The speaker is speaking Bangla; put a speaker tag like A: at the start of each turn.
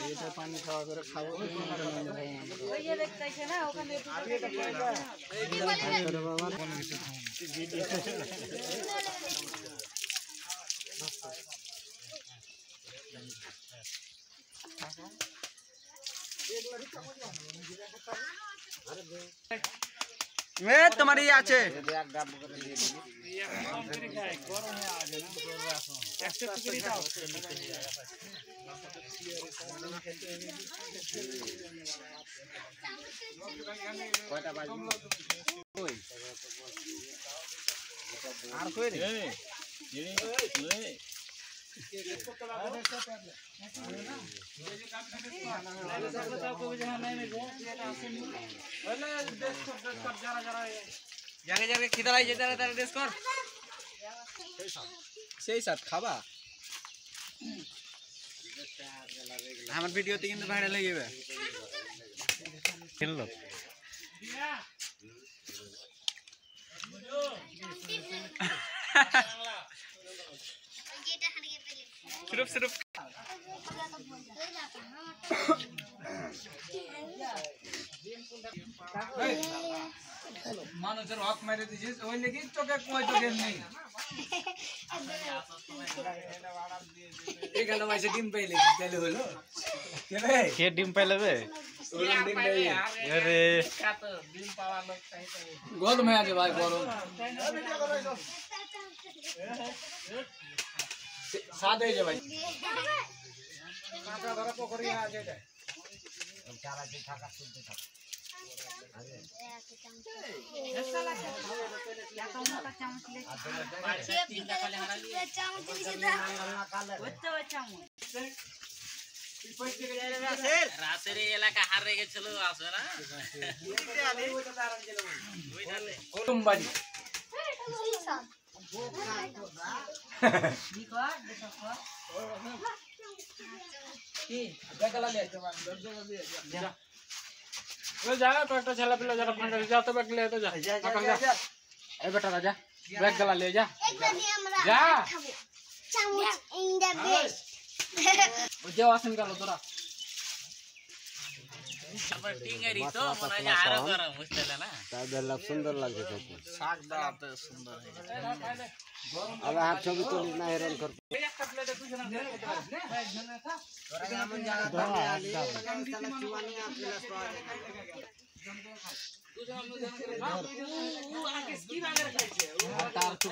A: এটা পানি খাওয়া করে খাবো
B: তোমার ইয়ে আছে আর কই রে যাকে যাকে খিদালাই যেতে তারা টেস্ট কর সেই সাথ খাবা আমার ভিডিওতে কিন্তু ভাইরাল হয়ে যাবে খেললো सिर्फ सिर्फ মানুষের হক মেরে দিছিস ওই লাগি তোকে কই তো গেল নেই এখানে মাইছে ডিম পাইলে তাহলে হলো
A: কে ডিম পাইলেবে
B: ডিম দেই
A: আরে
B: কাতো ডিম পাওয়া লোক চাইতে গরম হয়ে আছে ভাই গরম साथ है भाई काटा धरा पोखरी आ जाए चारा जी ठाका सुनते था ऐसा लगा या तो मोटा चामच ले शेफ की चामच सीधा बच्चा मु রাতের এলাকা হারে গেছিল আছে না ওইটা দাঁড়ান ছিল ওইটালে কুটুমবাড়ি
A: जा तो एक छला पिला जरा फंड जा तो बैग ले तो जा ए बेटा राजा बैग गला ले जा जा
C: चामच इन द बेस्ट
A: जो आसन कर लो तोरा
B: আমার টিঙ্গারি তো মনে হয় আরো গরম বুঝতে না
D: তাহলে সুন্দর লাগছে তো
B: শাক দাঁতে সুন্দর হয়েছে
D: अब हाथ छवि तो ना हैरान कर
B: একটা প্লেটে তুই না খেতে পারিস না
D: তোরা এমন জায়গা পাবি আলি তাহলে চুয়ানি আপিলাস পাওয়া যায়
B: তুই যেন আগে কি রাগে খাইছে
A: তার তো